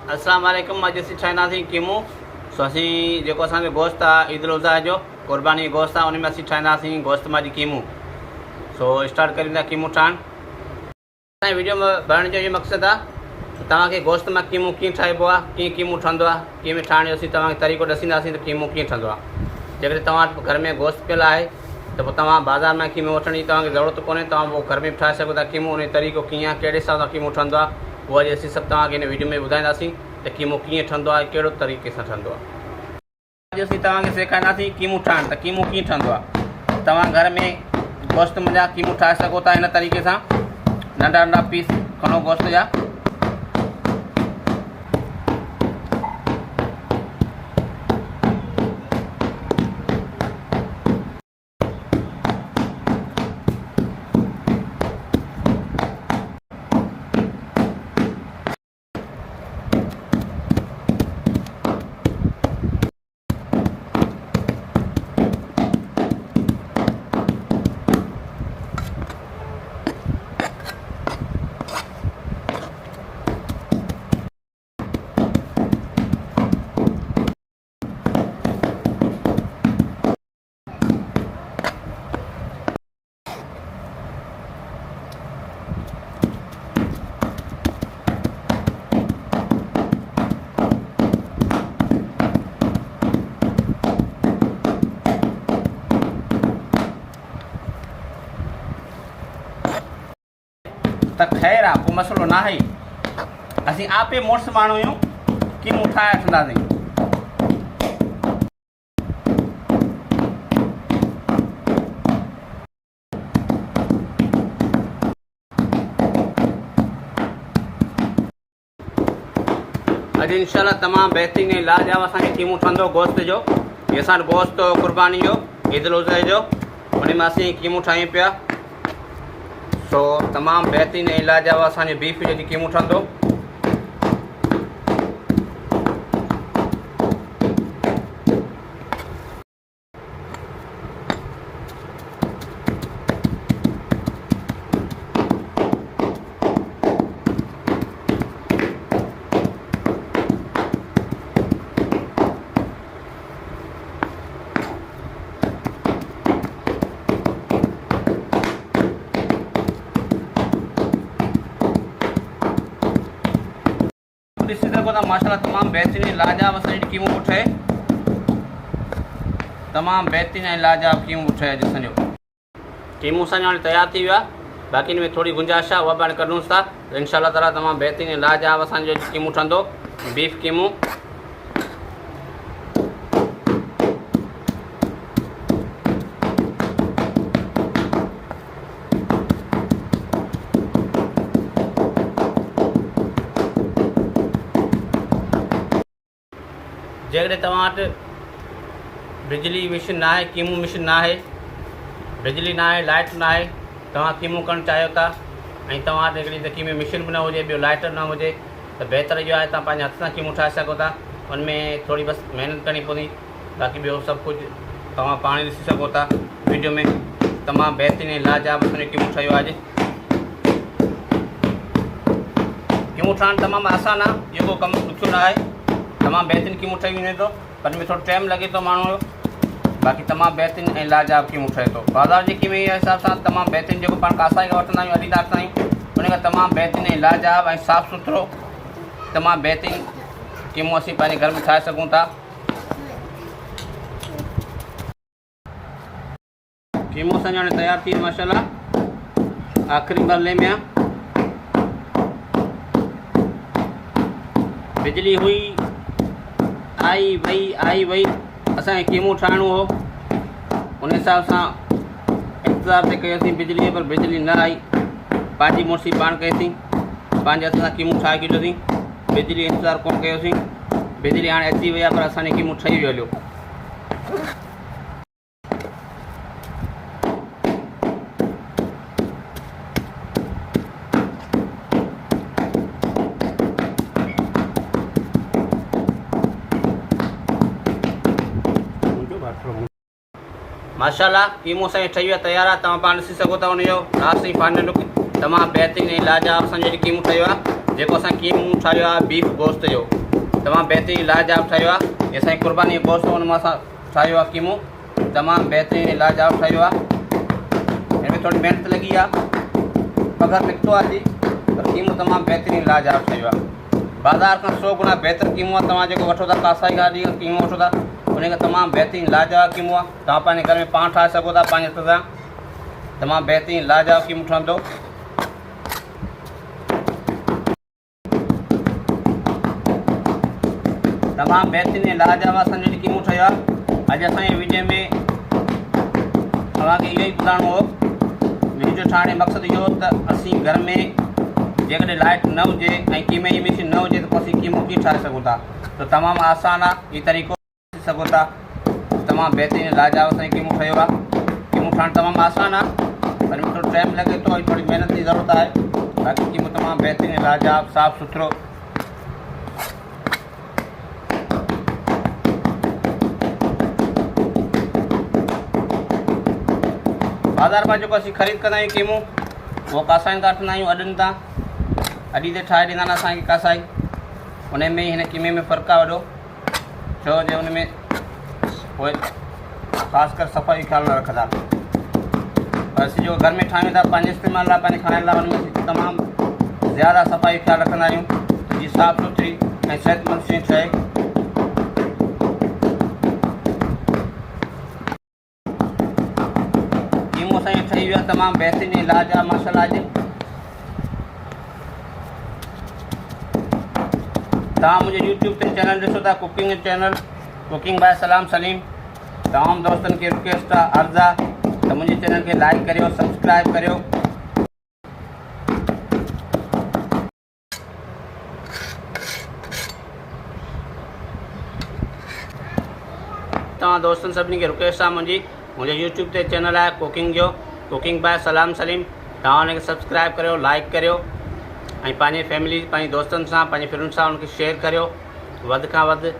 अस्सलाम वालेकुम। अॼु असीं ठाहींदासीं कीमो। सो असीं जेको असांजो गोश्त आहे ईद उल अज़हा जो क़ुर्बानी गोश्त आहे, उन में असीं ठाहींदासीं गोश्त मां कीमो। सो स्टार्ट कयूं था कीमो ठाहिणु। असांजी वीडियो में भरण जो इहो मक़सदु आहे तव्हांखे गोश्त मां कीमो कीअं ठाहिबो आहे, कीअं कीमो ठहंदो आहे, कीअं ठाहिण जो असीं तव्हांखे तरीक़ो ॾसींदासीं त कीमो कीअं ठहंदो आहे। जेकॾहिं तव्हां घर में गोश्त पियल आहे त पोइ तव्हां बाज़ार में कीमो वठण जी तव्हांखे ज़रूरत कोन्हे, तव्हां पोइ घर में बि ठाहे सघो था कीमो। उन जो तरीक़ो कीअं आहे, कहिड़े हिसाब सां कीमो ठहंदो आहे, उहो अॼु असीं सभु तव्हांखे हिन वीडियो में ॿुधाईंदासीं त कीमो कीअं ठहंदो आहे, कहिड़ो तरीक़े सां ठहंदो आहे। अॼु असीं तव्हांखे सेखारींदासीं कीमो ठाहिणु। त कीमो कीअं ठहंदो आहे। तव्हां घर में गोश्त मुंहिंजा कीमो ठाहे सघो था हिन तरीक़े सां। नंढा नंढा पीस खणो गोश्त जा। त ख़ैर आहे, कोई मसइलो न आहे। असीं आपे मुड़ुस माण्हू आहियूं, कीमो ठाहे वठंदासीं। अॼु इंशाल्लाह तमामु बहितरीन ऐं लाजवाब असांखे कीमो ठहंदो गोश्त जो। इहो असांजो गोश्त क़ुर्बानी जो ईद उल अज़हा जो, उन में असीं कीमो ठाहियूं पिया। सो तमामु बहितरीन ऐं लाजवाब असांजो बीफ जो कीमो ठहंदो। ॾिसी सघो था माशाल्लाह तमामु बहितरीन लाजवाब असांजो कीमो थो ठहे। तमामु बहितरीन ऐं लाजवाब कीमो ठहे। अॼु असांजो कीमो असांजो हाणे तयारु थी वियो आहे। बाक़ी हिन में थोरी गुंजाइश आहे, उहा बि हाणे कढूंसि था। इंशाल्लाह ताला तमामु बहितरीन ऐं लाजवाब असांजो कीमो ठहंदो, बीफ कीमो। जेकॾहिं तव्हां वटि बिजली मशीन न आहे, कीमो मशीन न आहे, बिजली न आहे, लाइट न आहे, तव्हां कीमो करणु चाहियो था ऐं तव्हां वटि हिकिड़ी त कीमो मशीन बि न हुजे, ॿियो लाइटर न हुजे, त बहितर इहो आहे तव्हां पंहिंजे हथ सां कीमो ठाहे सघो था। उनमें थोरी बसि महिनत करणी पवंदी, बाक़ी ॿियो सभु कुझु तव्हां पाण ॾिसी सघो था वीडियो में। तमामु बहितरीन ऐं लाजवाब असांजो कीमो ठहियो आहे। अॼु कीमो ठाहिणु तमामु आसानु आहे, इहो को कमु ॾुखियो न आहे। तमामु बहितरीन कीमो ठही वञे थो, पर हिन में थोरो टाइम लॻे थो माण्हू जो। बाक़ी तमामु बहितरीन ऐं लाजवाब कीमो ठहे थो। बाज़ार जी कीमे जे हिसाब सां तमामु बहितरीन जेको पाण कासाई खां वठंदा आहियूं, अलीदार ताईं, उन खां तमामु बहितरीन ऐं लाजवाब ऐं साफ़ु सुथिरो तमामु बहितरीन कीमो असीं पंहिंजे घर में ठाहे सघूं था। कीमो असांजो हाणे तयारु थी वियो माशाल्लाह, आख़िरी मरले में आहे। बिजली हुई, आई वई, असांखे कीमो ठाहिणो हो, उन हिसाब सां इंतज़ार ते कयोसीं बिजलीअ, पर बिजली न आई। पंहिंजी मुड़ुसी पाण कईसीं, पंहिंजे हथ सां कीमो ठाहे छॾियोसीं। बिजली इंतज़ारु कोन कयोसीं। बिजली हाणे अची वई आहे, पर असांजो कीमो ठही वियो हलियो। माशाल्लाह कीमो असांजो ठही वियो तैयार आहे। तव्हां पाण ॾिसी सघो था उनजो रास फाइनल लुक तमामु बहितरीन ऐं लाजवाब असांजो कीमो ठहियो आहे। जेको असां कीमो ठाहियो आहे बीफ गोश्त जो तमामु बहितरीनु लाजवाब ठाहियो आहे। इहे असांजी क़ुर्बानी गोश्त हुन मां असां ठाहियो आहे कीमो, तमामु बहितरीनु लाजवाब ठाहियो आहे। हिन में थोरी महिनत लॻी आहे, पघर निकितो आहे जी, पर कीमो तमामु बहितरीनु लाजवाब ठहियो आहे। बाज़ार खां 100 गुना बहितर कीमो आहे। तव्हां जेको वठो था कासाई गाॾी कीमो वठो था उनखे तमामु बहितरीनु लाजवाब कीमो आहे। तव्हां पंहिंजे घर में पाण ठाहे सघो था पंहिंजे हथ सां, तमामु बहितरीनु लाजवाब कीमो ठहंदो। तमामु बहितरीनु लाजवाब असांजो कीमो ठहियो आहे। अॼु असांजे वीडियो में तव्हांखे इहो ई ॿुधाइणो हो। वीडियो ठाहिण जो मक़सदु इहो त असीं घर में जेकॾहिं लाइट न हुजे ऐं कीमे जी मशीन न हुजे त पोइ असीं कीमो कीअं ठाहे सघूं था। त तमामु आसान आहे, हीउ तरीक़ो ॾिसी सघो था। तमामु बहितरीनु लाजवाब असांजो कीमो ठहियो आहे। कीमो ठाहिणु तमामु आसान आहे, पर में थोरो टाइम लॻे थो ऐं थोरी महिनत जी ज़रूरत आहे। बाक़ी कीमो तमामु बहितरीनु लाजवाब साफ़ु सुथिरो। बाज़ार मां जेको असीं ख़रीद कंदा आहियूं कीमो उहो कासाइनि खां वठंदा आहियूं अॾनि तां। अॾी ते ठाहे ॾींदा आहिनि असांखे कासाई। उन में हिन कीमे में फ़र्क़ु आहे वॾो, छो जो उन में उहे ख़ासि कर सफ़ाई ख़्यालु न रखंदा। पर असीं जेको घर में ठाहियूं था पंहिंजे इस्तेमालु लाइ, पंहिंजे खाइण लाइ, हुन में तमामु ज़्यादा सफ़ाई ख़्यालु रखंदा आहियूं जीअं साफ़ु सुथरी ऐं सिहतमंद शइ ठहे। कीमो असांजो ठही वियो आहे तमामु बहितरीनु लाजवाब माशाअल्लाह। अॼु तव्हां मुंहिंजे यूट्यूब ते चैनल ॾिसो था, कुकिंग चैनल कुकिंग बाय सलाम सलीम। तमामु दोस्तनि खे रिक्वेस्ट आहे, अर्ज़ु आहे त मुंहिंजे चैनल खे लाइक करियो, सब्सक्राइब करियो। तव्हां दोस्तनि सभिनी खे रिक्वेस्ट आहे मुंहिंजे यूट्यूब ते चैनल आहे कुकिंग जो, कुकिंग बाय सलाम सलीम। तव्हां हुनखे सब्सक्राइब करियो, लाइक करियो ऐं पंहिंजे फैमिली, पंहिंजे दोस्तनि सां, पंहिंजे फ्रेंड्स सां हुनखे शेयर करियो वधि खां वधि।